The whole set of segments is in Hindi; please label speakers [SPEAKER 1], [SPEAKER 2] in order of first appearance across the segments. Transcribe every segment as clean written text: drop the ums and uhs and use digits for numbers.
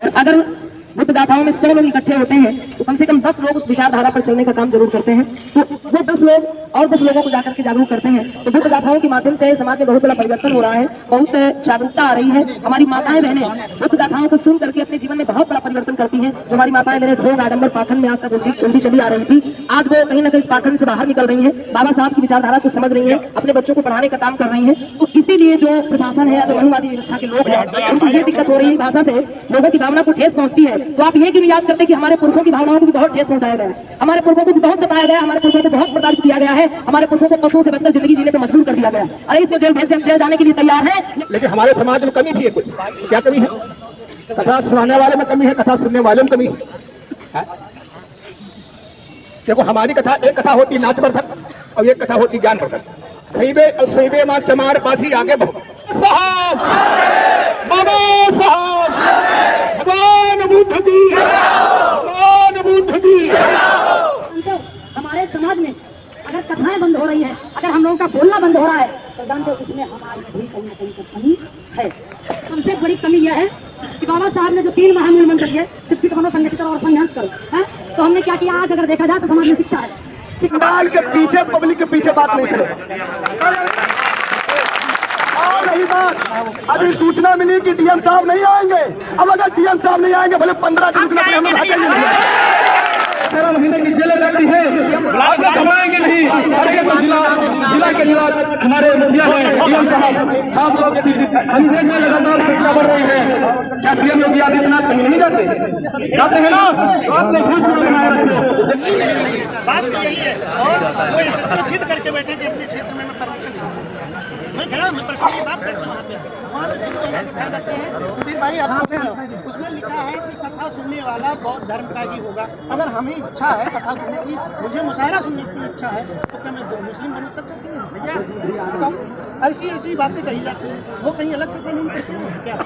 [SPEAKER 1] अगर बुद्ध गाथाओं में 100 लोग इकट्ठे होते हैं तो कम से कम 10 लोग उस विचारधारा पर चलने का काम जरूर करते हैं। तो वो 10 लोग और 10 लोगों को जाकर के जागरूक करते हैं। तो बुद्ध गाथाओं के माध्यम से समाज में बहुत बड़ा परिवर्तन हो रहा है, बहुत जागरूकता आ रही है। हमारी माताएं बहनें बुद्ध गाथाओं को सुन करके अपने जीवन में बहुत बड़ा परिवर्तन करती हैं। जो हमारी माताएं बहनें ढोंग आडंबर पाखंड में आज तक उल्टी चली आ रही थी, आज वो कहीं ना कहीं इस पाखंड से बाहर निकल रही है, बाबा साहब की विचारधारा को समझ रही है, अपने बच्चों को पढ़ाने का काम कर रही है। तो इसीलिए जो प्रशासन है, जो मनुवादी व्यवस्था के लोग हैं, उनको ये दिक्कत हो रही है, भाषा से लोगों की भावना को ठेस पहुंचती है। तो आप ये क्यों याद करते कि हमारे पुरखों की भावनाओं को भी बहुत ठेस पहुंचाया गया है, हमारे पुरखों को भी बहुत सताया गया, हमारे पुरखों को बहुत प्रताड़ित किया गया है, हमारे पुरखों को पशुओं से बदतर जिंदगी जीने पर मजबूर कर दिया गया। अरे इससे जेल जाने के लिए तैयार है।
[SPEAKER 2] लेकिन हमारे समाज में कमी भी है। कुछ क्या कमी है? कथा सुनाने वाले में कमी है, कथा सुनने वाले में कमी है। देखो, हमारी कथा एक कथा होती नाचवर्धक और एक कथा होती ज्ञानवर्धक। खईबे और सईबे मां चमार पासी आगे बढ़ो साहब, बाबा साहब, भगवान बुद्ध जी, भगवान बुद्ध जी।
[SPEAKER 3] हमारे समाज में अगर कथाएं बंद हो रही हैं, अगर हम लोगों का बोलना बंद हो रहा है, तो जानते हो इसमें हमारी भी कहीं ना कहीं कमी है। सबसे बड़ी कमी यह है कि बाबा साहब ने जो 3 महामूल मंत्र दिए, शिक्षित बनो, संगठित करो और संन्यास करो, है, तो हमने क्या किया? आज अगर देखा जाए तो समाज में शिक्षा है,
[SPEAKER 4] पंडाल के पीछे, पब्लिक के पीछे बात नहीं करें। और रही बात, अभी सूचना मिली कि डीएम साहब नहीं आएंगे। अब अगर डीएम साहब नहीं आएंगे, भले 15 दिन रुकना पड़े, हम भागेंगे।
[SPEAKER 2] 13 महीने की जेल लगती है, आगे कमाएंगे नहीं। अरे तो जिला के जिला हमारे मुखिया है डीएम साहब, आप लोग अंधेरे में लगातार शिक्षा बढ़ रही है। क्या सीएम योगी आदित्यनाथ कहीं नहीं जाते हैं ना? आपने खुश
[SPEAKER 5] बात तो यही है। और वो इसे जिद करके बैठे कि अपने क्षेत्र में परमिशन मैं गया, मैं पर्सनली बात करता हूँ वहाँ पे। सुधीर भाई, आपको उसमें लिखा है कि कथा सुनने वाला बौद्ध धर्म का ही होगा। अगर हमें इच्छा है कथा सुनने की, मुझे मुशायरा सुनने की इच्छा है, तो क्या मैं मुस्लिम बनूँ तब तक? ऐसी ऐसी बातें कही जाती हैं, वो कहीं अलग से कानून करते हैं क्या?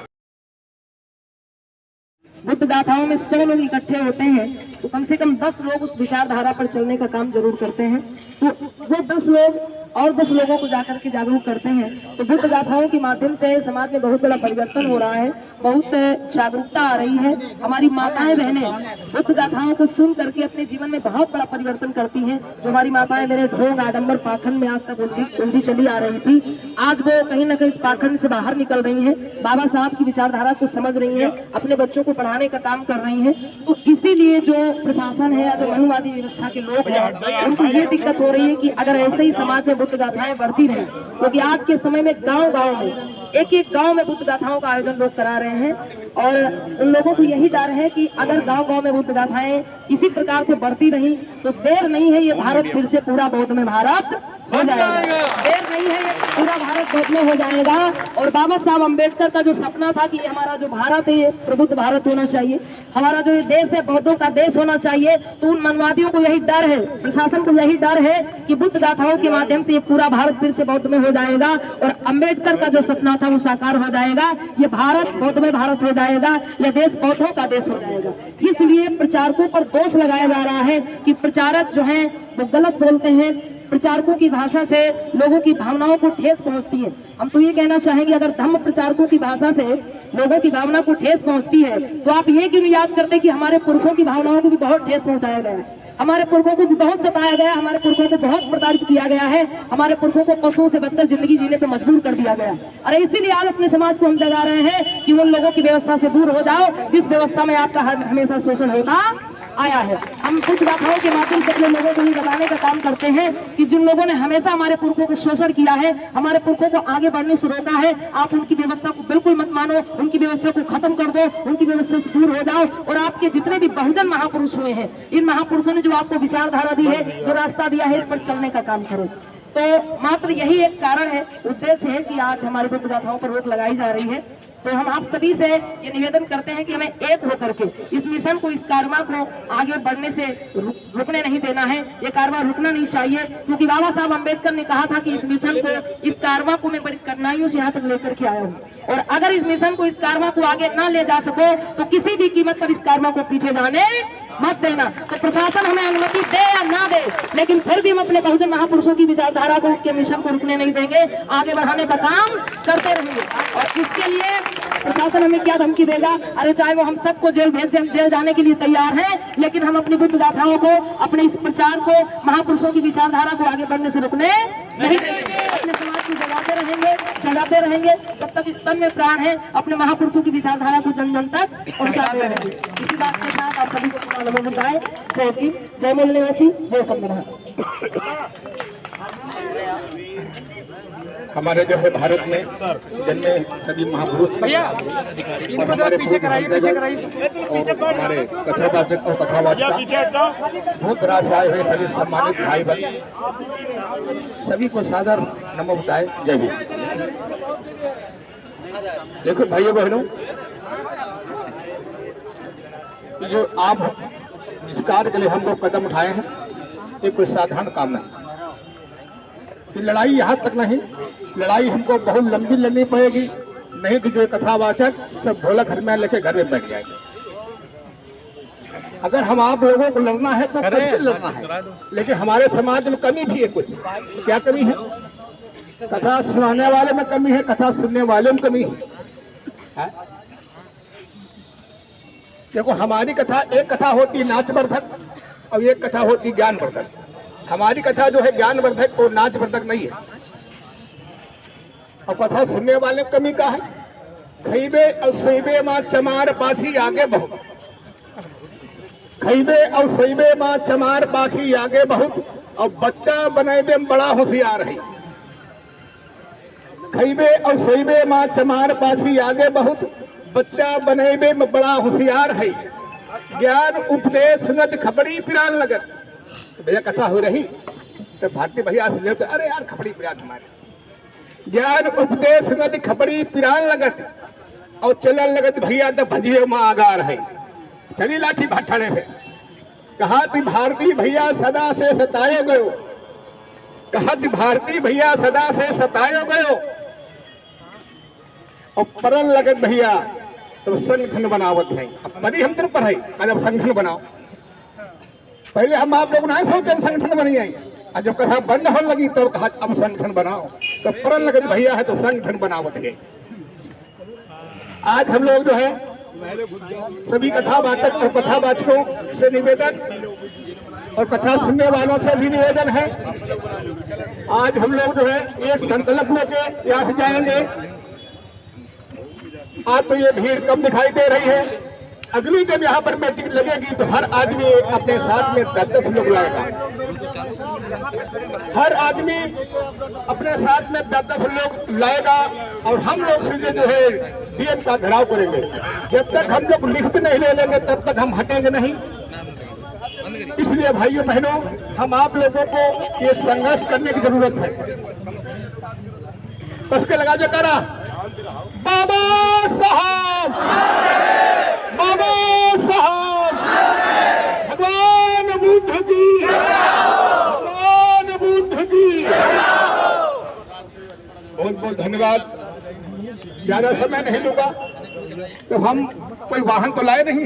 [SPEAKER 1] बुद्ध गाथाओं में 100 लोग इकट्ठे होते हैं तो कम से कम 10 लोग उस विचारधारा पर चलने का काम जरूर करते हैं। तो वो 10 लोग और 10 लोगों को जाकर के जागरूक करते हैं। तो बुद्ध गाथाओं के माध्यम से समाज में बहुत बड़ा परिवर्तन हो रहा है, बहुत जागरूकता आ रही है। हमारी माताएं बहनें बुद्ध गाथाओं को सुन करके अपने जीवन में बहुत बड़ा परिवर्तन करती हैं। जो हमारी माताएं बहनें ढोंग आडंबर पाखंड में आज तक उल्टी चली आ रही थी, आज वो कहीं ना कहीं इस पाखंड से बाहर निकल रही है, बाबा साहब की विचारधारा को समझ रही है, अपने बच्चों को पढ़ाने का काम कर रही हैं। तो इसीलिए जो प्रशासन है, जो मनुवादी व्यवस्था के लोग हैं, उनको ये दिक्कत हो रही है कि अगर ऐसे ही समाज में बुद्ध गाथाएं बढ़ती रही, क्योंकि आज के समय में गांव-गांव में, एक गांव में बुद्ध गाथाओं का आयोजन लोग करा रहे हैं। और उन लोगों को यही डर है कि अगर गांव-गांव में बुद्ध गाथाएं इसी प्रकार से बढ़ती रही तो देर नहीं है, ये भारत फिर से पूरा बौद्ध में भारत हो जाएगा। देर नहीं है, ये पूरा भारत बौद्ध में हो जाएगा। और बाबा साहब अम्बेडकर का जो सपना था कि हमारा जो भारत है ये प्रबुद्ध भारत होना चाहिए, हमारा जो ये देश है बौद्धों का देश होना चाहिए, तो उन मनवादियों को यही डर है, प्रशासन को यही डर है कि बुद्ध गाथाओं के माध्यम से ये पूरा भारत फिर से बौद्ध में हो जाएगा और अम्बेडकर का जो सपना था वो साकार हो जाएगा। ये भारत बौद्ध में भारत हो जाएगा, यह देश बौद्धों का देश हो जाएगा। इसलिए प्रचारकों पर दोष लगाया जा रहा है कि प्रचारक जो हैं वो गलत बोलते हैं, प्रचारकों की भाषा से लोगों की भावनाओं को ठेस पहुंचती है। हम तो ये कहना चाहेंगे, अगर धम्म प्रचारकों की भाषा से लोगों की भावना को ठेस पहुंचती है तो आप ये क्यों नहीं याद करते कि हमारे पुरखों की भावनाओं को भी बहुत ठेस पहुंचाया गया है, हमारे पुरखों को भी बहुत सताया गया, हमारे पुरखों को बहुत प्रताड़ित किया गया है, हमारे पुरखों को पशुओं से बदतर जिंदगी जीने पर मजबूर कर दिया गया। अरे इसीलिए आज अपने समाज को हम जगा रहे हैं कि उन लोगों की व्यवस्था से दूर हो जाओ जिस व्यवस्था में आपका हमेशा शोषण होता आया है। हम बुद्ध गाथाओं के माध्यम से अपने लोगों को ये बताने का काम करते हैं कि जिन लोगों ने हमेशा हमारे पुरखों को शोषण किया है, हमारे पुरखों को आगे बढ़ने से रोका है, आप उनकी व्यवस्था को बिल्कुल मत मानो, उनकी व्यवस्था को खत्म कर दो, उनकी व्यवस्था से दूर हो जाओ। और आपके जितने भी बहुजन महापुरुष हुए हैं, इन महापुरुषों ने जो आपको विचारधारा दी है, जो रास्ता दिया है, इस पर चलने का काम करो। तो मात्र यही एक कारण है, उद्देश्य है कि आज हमारी बुद्ध गाथाओं पर रोक लगाई जा रही है। तो हम आप सभी से ये निवेदन करते हैं कि हमें एक होकर के इस मिशन को, इस कारवा को आगे बढ़ने से रुकने नहीं देना है। ये कारवा रुकना नहीं चाहिए, क्योंकि बाबा साहब अम्बेडकर ने कहा था कि इस मिशन को, इस कारवा को मैं बड़ी कठिनाइयों से यहाँ तक लेकर के आया हूँ, और अगर इस मिशन को, इस कारवा को आगे ना ले जा सको तो किसी भी कीमत पर इस कारवा को पीछे जाने मत देना। तो प्रशासन हमें अनुमति दे या ना दे, लेकिन फिर भी हम अपने बहुजन महापुरुषों की विचारधारा को, उनके मिशन को रुकने नहीं देंगे, आगे बढ़ाने का काम करते रहेंगे। और इसके लिए प्रशासन हमें क्या धमकी देगा? अरे चाहे वो हम सबको जेल भेज दे, हम जेल जाने के लिए तैयार हैं, लेकिन हम अपनी बुद्ध गाथाओं को, अपने इस प्रचार को, महापुरुषों की विचारधारा को आगे बढ़ने से रुकने नहीं देंगे। अपने समाज को जगाते रहेंगे जब तक इस तन में प्राण है। अपने महापुरुषों की विचारधारा को जन जन तक पहुंचाते रहेंगे। इसी बात के साथ आप सभी को नमस्कार है। जय भीम, जय मूल निवासी, जय संविधान।
[SPEAKER 2] हमारे जो है भारत में जन्मे सभी महापुरुष भैया पीछे कराइए और हमारे कथावाचक और कथावाचक बहुत राज आए हुए सभी सम्मानित भाई बहन सभी को सादर नमो बताए। जय भीम। देखो भाइयों बहनों, जो आप जिस कार्य के लिए हम लोग कदम उठाए हैं ये कोई साधारण काम नहीं। कि लड़ाई यहाँ तक नहीं, लड़ाई हमको बहुत लंबी लड़नी पड़ेगी, नहीं तो जो कथावाचक सब ढोलक घर में लेके घर में बैठ जाएंगे। अगर हम आप लोगों को लड़ना है तो कैसे लड़ना है, लेकिन हमारे समाज में कमी भी है कुछ। क्या कमी है? कथा सुनाने वाले में कमी है, कथा सुनने वाले में कमी है। देखो हमारी कथा, एक कथा होती नाचवर्धक और एक कथा होती ज्ञानवर्धक। हमारी कथा जो है ज्ञानवर्धक और नाचवर्धक नहीं है। और कथा सुनने वाले में कमी का है। खैबे और सैबे माँ चमार पासी आगे बहुत, खैबे और सैबे माँ चमार पासी आगे बहुत, और बच्चा बनेबे में बड़ा होशियार है। खैबे और सैबे माँ चमार पासी आगे बहुत, बच्चा बनेबे में बड़ा होशियार है। ज्ञान उपदेश नद खबड़ी पिरान लगत। तो भैया कथा हो रही तो भारतीय भैया से तो अरे यार खपड़ी पिरान हमारे। ज्ञान उपदेश नद खपड़ी पिरान लगत और चलन लगत भैया तो भजिए माँ आगार है। चली लाठी भाठने पे कहा थी भारती भैया सदा से सतायो गयो, कहा थी भारती भैया सदा से सतायो गयो, और परन लगत भैया तो संगठन बनावत है। अब बड़ी हम तरफ पर है, अब संगठन बनाओ। पहले हम आप लोग नहीं सोचे संगठन बनी आई, और जब कथा बंद होने लगी तो कहा अब संगठन बनाओ, तो परन लगत भैया है तो संगठन बनावत है। आज हम लोग जो है सभी कथावाचक और कथावाचकों से निवेदन और कथा सुनने वालों से भी निवेदन है, आज हम लोग जो है एक संकल्प लेके यहाँ से जाएंगे। आज तो ये भीड़ कम दिखाई दे रही है, अगली जब यहाँ पर मीटिंग लगेगी तो हर आदमी अपने साथ में 10-10 लोग लाएगा। हर आदमी अपने साथ में 10-10 लोग लाएगा और हम लोग सीधे जो है डीएम का घेराव करेंगे। जब तक हम लोग लिखित नहीं ले लेंगे तब तक हम हटेंगे नहीं। इसलिए भाइयों बहनों, हम आप लोगों को ये संघर्ष करने की जरूरत है। उसके लगा जो करा बाबा साहब, बाबा साहब, भगवान बुद्ध की, भगवान बुद्ध की। बहुत बहुत धन्यवाद। ज्यादा समय नहीं लूंगा, तो हम कोई वाहन तो लाए नहीं,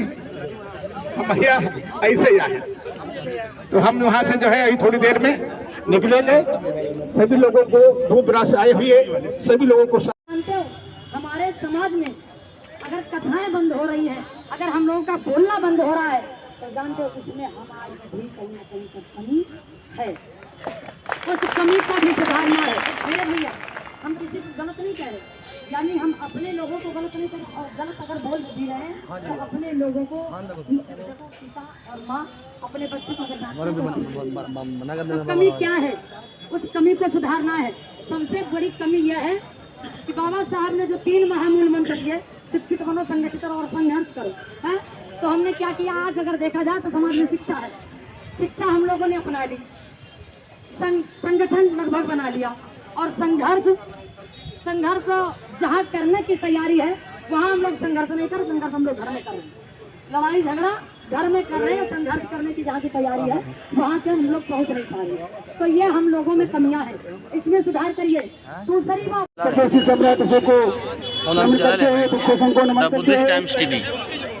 [SPEAKER 2] हम भैया ऐसे ही आए, तो हम वहाँ से जो है अभी थोड़ी देर में निकलेंगे। सभी लोगों को दूर दराज से आए हुए सभी लोगों को
[SPEAKER 3] हमारे समाज में अगर कथाएं बंद हो रही है, अगर हम लोगों का बोलना बंद हो रहा है, तो जानते हो इसमें हमारी भी कहीं ना कहीं पर कमी है। उस कमी को भी सुधारना है। मेरे भैया, हम किसी को गलत नहीं कह रहे, यानी हम अपने लोगों को गलत नहीं कर रहे, और गलत अगर बोल भी रहे हैं तो अपने लोगों को, पिता और माँ अपने बच्चों को कमी क्या है, उस कमी को सुधारना है। सबसे बड़ी कमी यह है कि बाबा साहब ने जो 3 महामूल मंत्र दिए, शिक्षित बनो, संगठित करो और संघर्ष करो, है, तो हमने क्या किया? आज अगर देखा जाए तो समाज में शिक्षा है, शिक्षा हम लोगों ने अपना ली, संगठन लगभग बना लिया, और संघर्ष जहाँ करने की तैयारी है वहाँ हम लोग संघर्ष नहीं कर, संघर्ष हम लोग घर में कर रहे हैं। लड़ाई झगड़ा घर में कर रहे हैं, संघर्ष करने की जहाँ की तैयारी है वहाँ के हम लोग पहुँच नहीं पा रहे। तो ये हम लोगों में कमियां हैं, इसमें सुधार करिए। दूसरी बात,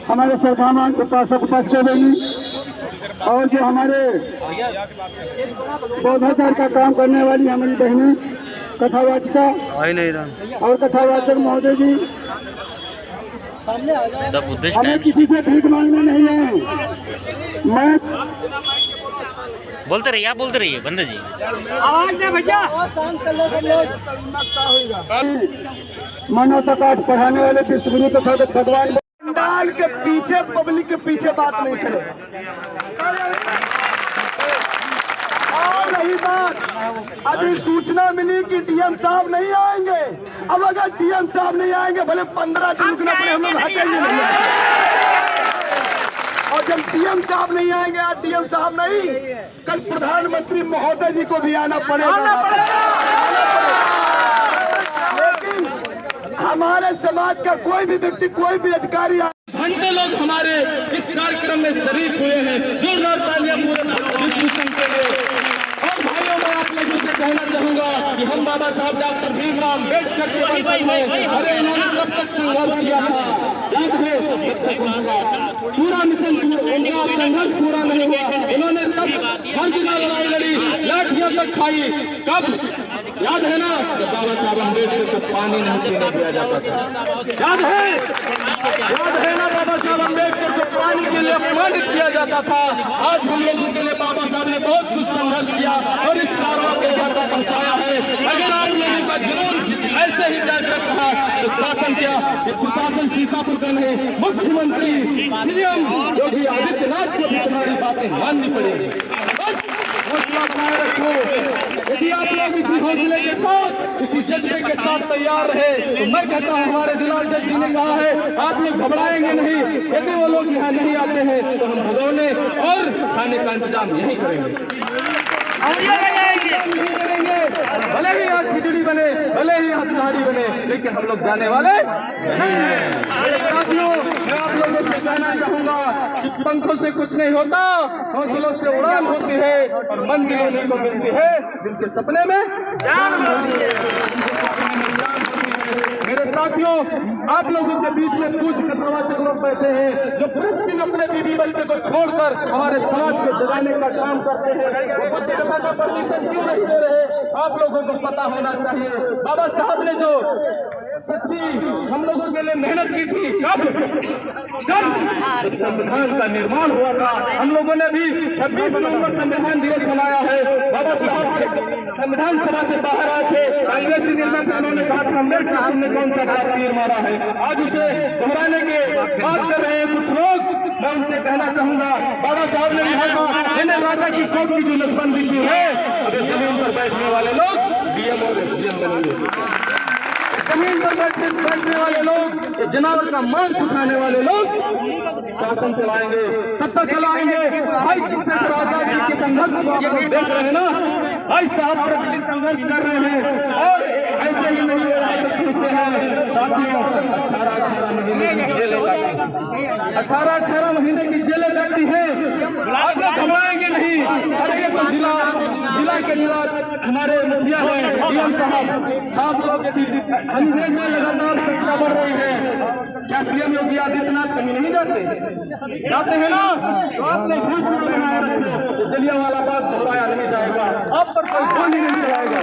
[SPEAKER 4] हमारे श्रद्धावान उपासक और जो हमारे बौद्धाचार का काम करने वाली हमारी बहनें
[SPEAKER 2] कथावाचिका और कथावाचक महोदय जी, हमें किसी से भीख मांगने नहीं है। मैं
[SPEAKER 6] बोलते रहिए, आप बोलते रहिए बंदे जी।
[SPEAKER 2] मानवता पाठ पढ़ाने वाले विश्वगुरु तथा भगवान
[SPEAKER 4] पंडाल के पीछे, पब्लिक के पीछे बात नहीं करे। और रही बात, अभी सूचना मिली कि डीएम साहब नहीं आएंगे। अब अगर डीएम साहब नहीं आएंगे, भले 15 दिन रुकना पड़े, हम लोग हटेंगे नहीं। और जब डीएम साहब नहीं आएंगे, आज डीएम साहब नहीं, कल प्रधानमंत्री महोदय जी को भी आना पड़ेगा। लेकिन हमारे समाज का कोई भी व्यक्ति, कोई भी अधिकारी,
[SPEAKER 2] घंटे लोग हमारे इस कार्यक्रम में शरीक हुए हैं। जोरदार तालियां पूरे विश्व संघ के लिए। और भाइयों, मैं आप लोगों से कहना चाहूंगा कि हम बाबा साहब डॉक्टर भीमराव अम्बेडकर के वंशज हैं। अरे इन्होंने कब तक संघर्ष किया था, याद है? पूरा मिशन उनका संघर्ष पूरा नहीं हुआ। इन्होंने तब हर जगह लड़ाई लड़ी, लाठियां तक खाई। कब याद है ना, जब बाबा साहब अम्बेडकर को पानी नहीं पीने दिया जाता था। याद है ना, बाबा साहब अम्बेडकर को पानी के लिए अपमानित किया जाता था। आज हम लोगों के लिए बाबा साहब ने बहुत कुछ संघर्ष किया और इस कारवां को यहाँ तक पहुँचाया है। अगर आप लोगों का जुनून ऐसे ही जागृत रहा तो शासन क्या, प्रशासन सीतापुर का नहीं, मुख्यमंत्री सीएम योगी आदित्यनाथ को भी तुम्हारी बातें माननी पड़ेगी। हौसला बनाए रखो। यदि आप लोग इसी हौसले के साथ, इसी जज्बे के साथ तैयार रहे तो मैं कहता हूँ, हमारे जिलाध्यक्ष जी ने कहा है, आप लोग घबराएंगे नहीं। यदि वो लोग यहाँ नहीं आते हैं तो हम भगोने और खाने का इंतजाम यही करेंगे। भले ही आज खिचड़ी बने, भले ही आज कहाड़ी बने, लेकिन हम लोग जाने वाले नहीं हैं। साथियों, मैं आप लोगों से कहना चाहूंगा कि पंखों से कुछ नहीं होता, हौसलों से उड़ान होती है और मंजिल उन्हीं को मिलती है जिनके सपने में जान होती है। मेरे साथियों, आप लोगों के बीच में कुछ कथावाचक लोग बैठे हैं जो प्रतिदिन अपने बीवी बच्चे को छोड़कर हमारे समाज को जगाने का काम करते हैं। वो बुद्ध कथा का परमिशन क्यों नहीं दे रहे? आप लोगों को पता होना चाहिए, बाबा साहब ने जो सच्ची हम लोगों के लिए मेहनत की थी, कब संविधान का निर्माण हुआ था। हम लोगों ने भी 26 नवंबर संविधान दिवस मनाया है। बाबा साहब संविधान सभा से बाहर आए थे, कांग्रेसी नेता उन्होंने कहा था, अम्बेडकर साहब ने कौन सा तीर मारा है। आज उसे दोहराने के बात कर रहे हैं कुछ लोग। मैं उनसे कहना चाहूंगा, बाबा साहब ने कहा था, इन्हें राजा की कोर्ट की जो नसबंदी की है, अगर जमीन पर बैठने वाले लोग डीएम और एसडीएम बनेंगे। जमीन पर बैठने वाले लोग, जनावर का मांस उठाने वाले लोग शासन चलाएंगे, सत्ता चलाएंगे। भाई जिनसे तो आजादी के संघर्ष को आप लोग देख रहे हैं ना, भाई साहब प्रतिदिन संघर्ष कर रहे हैं और ऐसे ही नहीं पीछे हैं। साथियों, 18 महीने की जेलें लगती है। आप लोग घबराएंगे नहीं। अरे ये तो जिला के हमारे मुखिया है डीएम साहब, आप लोग अंग्रेज में लगातार संख्या बढ़ रही है। क्या सीएम योगी आदित्यनाथ कहीं नहीं जाते हैं ना? तो आपने घूस बनाया रखो, जलियांवाला बाग दोहराया नहीं जाएगा, आप पर कोई गोली नहीं चलाएगा,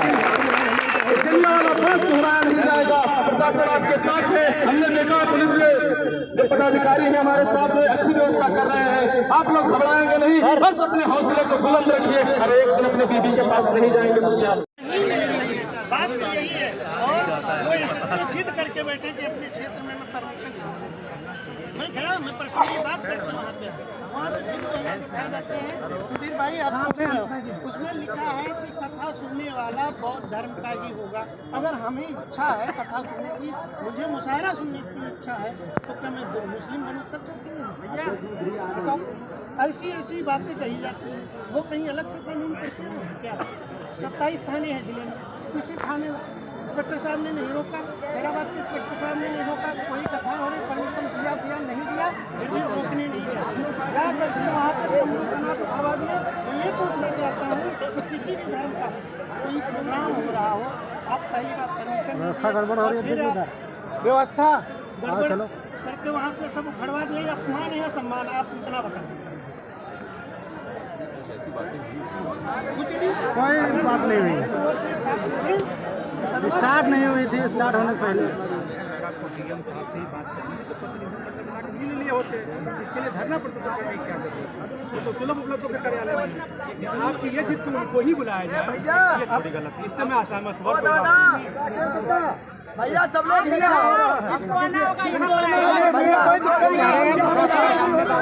[SPEAKER 2] जलियांवाला बाग दोहराया नहीं जाएगा। प्रशासन आपके साथ है। हमने देखा पुलिस के जो पदाधिकारी हैं हमारे साथ में अच्छी व्यवस्था कर रहे हैं। आप लोग घबराएंगे नहीं, बस अपने हौसले को बुलंद रखिए। हर एक दिन अपने बीबी के पास नहीं जाएंगे तो क्या
[SPEAKER 5] बात तो यही है। और वो इसे जिद करके बैठे कि अपने क्षेत्र में मैं परमिशन दूँ। मैं गया, मैं पर्सनली बात करके वहाँ पे दिखाए जाते हैं। सुधीर भाई आपको उसमें लिखा है कि कथा सुनने वाला बौद्ध धर्म का ही होगा। अगर हमें इच्छा है कथा सुनने की, मुझे मुशायरा सुनने की इच्छा है, तो क्या मैं मुस्लिम बनूँ? तब तो क्यों? ऐसी बातें कही जाती हैं। वो कहीं अलग से कानून करते हैं क्या? 27 थाने हैं जिले में, किसी थाने इंस्पेक्टर साहब ने नहीं रोका, हैदराबाद के इंस्पेक्टर साहब ने नहीं रोका। कोई कथा हो रही, परमिशन दिया नहीं दिया, फिर भी रोकने नहीं दिया। जाकर वहाँ पर आबादी है। मैं ये पूछना चाहता हूँ कि किसी भी धर्म का कोई प्रोग्राम हो रहा हो, आप पहली बात परमिशन, व्यवस्था गड़बड़ हो रही है, व्यवस्था गड़बड़ करके वहाँ से सब उखड़वा दिए। अपमान है सम्मान, आप इतना बताएं। कुछ नहीं, कोई बात नहीं हुई। स्टार्ट नहीं हुई थी, स्टार्ट होने से पहले।
[SPEAKER 6] इसके लिए धरना प्रदर्शन करने की क्या जरूरत है? वो तो सुलभ उपलब्ध के कार्यालय में आपकी ये जिद को उनको ही बुलाया जाए, ये थोड़ी गलत है। इससे मैं असहमत हुआ।
[SPEAKER 4] भैया सब लोग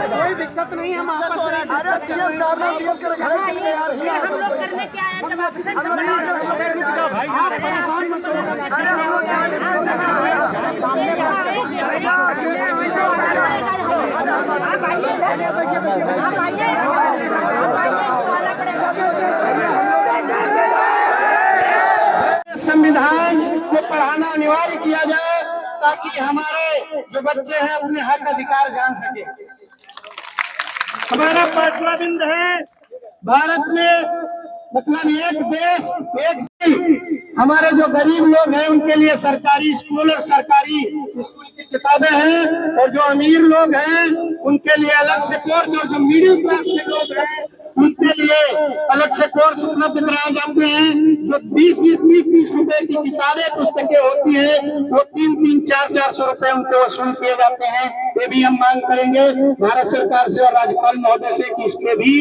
[SPEAKER 4] कोई
[SPEAKER 5] दिक्कत नहीं है, हम आपस में
[SPEAKER 4] अरे सीएम साहब ने डीएम के घर चले यार
[SPEAKER 7] हम लोग करने क्या आए जब ऑप्शन
[SPEAKER 5] भाई परेशान मत करो।
[SPEAKER 4] अरे हम लोग यहाँ
[SPEAKER 5] संविधान को पढ़ाना अनिवार्य किया जाए ताकि हमारे जो बच्चे हैं अपने हक अधिकार जान सके। हमारा 5वां बिंदु है भारत में मतलब एक देश एक दिन। हमारे जो गरीब लोग हैं उनके लिए सरकारी स्कूल और सरकारी स्कूल की किताबें हैं, और जो अमीर लोग हैं उनके लिए अलग से कोर्स, और जो मिडिल क्लास के लोग हैं उनके लिए अलग से कोर्स उपलब्ध कराए जाते हैं। जो 20 रुपए की किताबें पुस्तकें होती है वो 300 400 रुपए उनके वसूल किए जाते हैं। ये भी हम मांग करेंगे भारत सरकार से और राज्यपाल महोदय से कि इसके भी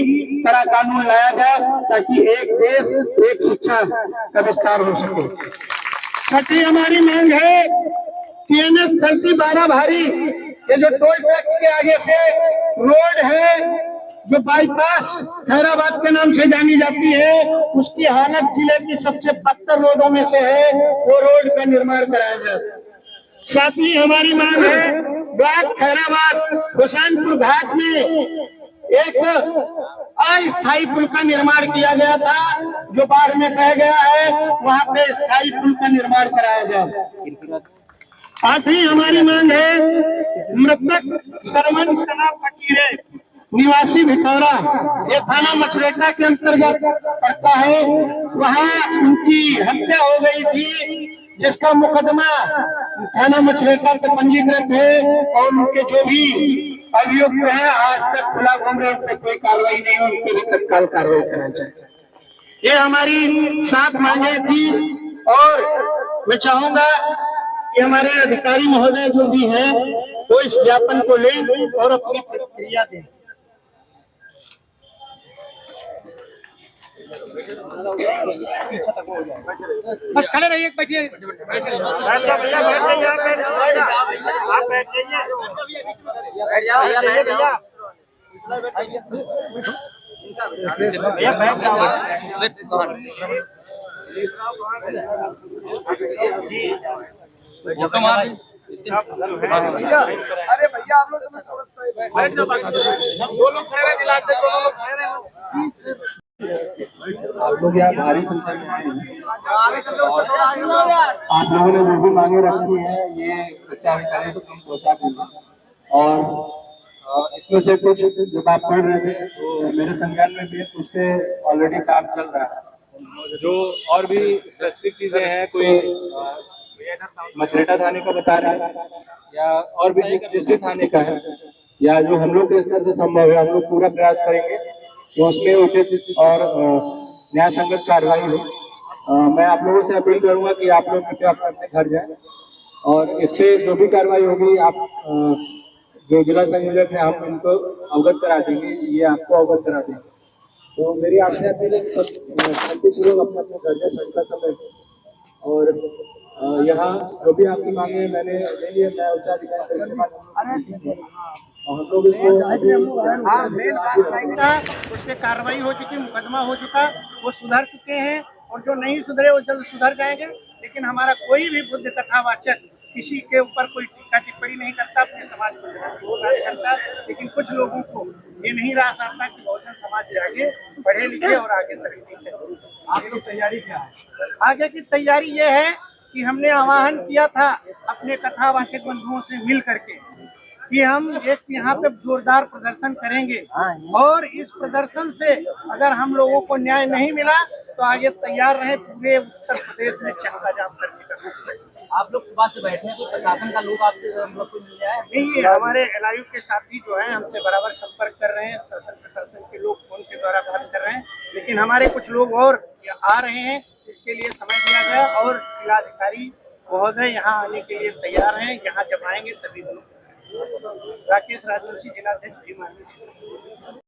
[SPEAKER 5] कड़ा कानून लाया जाए ताकि एक देश एक शिक्षा का विस्तार हो सके। छठी हमारी मांग है कि NH 30 भारी ये जो टोल टैक्स के आगे से रोड है जो बाईपास हैदराबाद के नाम से जानी जाती है, उसकी हालत जिले की सबसे बदतर रोडों में से है, वो रोड का निर्माण कराया जाए। साथ ही हमारी मांग है ब्लॉक हैदराबाद हुसैनपुर घाट में एक अस्थायी पुल का निर्माण किया गया था जो बाढ़ में बह गया है, वहाँ पे स्थायी पुल का निर्माण कराया जाए। साथ ही हमारी मांग है मृतक सरवन सना फकीरे निवासी भिटौरा, ये थाना मछरेटा के अंतर्गत पड़ता है। वहाँ उनकी हत्या हो गई थी जिसका मुकदमा थाना मछरेटा पे पंजीकृत है, और उनके जो भी अभियुक्त हैं आज तक खुला घूम रहे, उन पे कोई कार्रवाई नहीं, उनकी भी तत्काल कार्रवाई करना चाहिए। ये हमारी 7 मांगे थी, और मैं चाहूंगा कि हमारे अधिकारी महोदय जो भी हैं वो इस ज्ञापन को लें और अपनी प्रतिक्रिया दें।
[SPEAKER 2] बस खड़े रहिए, बैठिए।
[SPEAKER 4] अरे भैया आप लोग
[SPEAKER 2] बैठ जाओ, दो लोग खड़े रहे, दिलाते दोनों लोग खड़े रहे।
[SPEAKER 8] आप लोग यहाँ भारी संख्या में आए हैं। आप लोगों ने जो भी मांगे रखी है ये उच्च अधिकारी को तुम पहुँचा देंगे, और इसमें से कुछ जब आप पढ़ रहे थे तो मेरे संज्ञान में भी उस पर ऑलरेडी काम चल रहा है। जो और भी स्पेसिफिक चीजें हैं, कोई मछरेटा थाने का बता रहा है या और भी जिस भी थाने का है, या जो हम लोग के स्तर से संभव है हम लोग पूरा प्रयास करेंगे तो उसमें उचित और न्याय संगत कार्रवाई हो। मैं आप लोगों से अपील करूंगा कि आप लोग कृपया अपने घर जाएं, और इस पे जो भी कार्रवाई होगी आप जो जिला संयोजक है हम इनको अवगत करा देंगे, ये आपको अवगत करा देंगे। तो मेरी आपसे अपील है शांतिपूर्वक अपने अपने घर जाए घंटा समय, और यहाँ जो भी आपकी मांगे मैंने ले लिए, मैं उच्चाधिकारी हम लोग इसको
[SPEAKER 5] उस पर कार्रवाई हो चुकी, मुकदमा हो चुका, वो सुधर चुके हैं, और जो नहीं सुधरे वो जल्द सुधर जाएंगे। लेकिन हमारा कोई भी बुद्ध कथावाचक किसी के ऊपर कोई टीका टिप्पणी नहीं करता, अपने समाज को करता। लेकिन कुछ लोगों को ये नहीं रहा सकता कि बहुजन समाज आगे पढ़े लिखे और आगे तरक्की करे। आप लोग तैयारी क्या है? आगे की तैयारी ये है कि हमने आह्वान किया था अपने कथावाचक बंधुओं से मिल करके कि हम एक यहाँ पे जोरदार प्रदर्शन करेंगे, और इस प्रदर्शन से अगर हम लोगों को न्याय नहीं मिला तो आगे तैयार रहे पूरे उत्तर प्रदेश में चक्का जाम करने का।
[SPEAKER 7] आप लोग सुबह से बैठे हैं, तो प्रशासन का लोग आपसे हम लोग को मिल जाए?
[SPEAKER 5] नहीं, हमारे LIU के साथी जो हैं हमसे बराबर संपर्क कर रहे हैं, प्रशासन के लोग फोन के द्वारा बात कर रहे हैं, लेकिन हमारे कुछ लोग और आ रहे हैं। इसके के लिए समय दिया गया और जिलाधिकारी महोदय यहाँ आने के लिए तैयार हैं। यहाँ जब आएंगे तभी लोग। राकेश राजवंशी, जिलाध्यक्ष भीम आर्मी।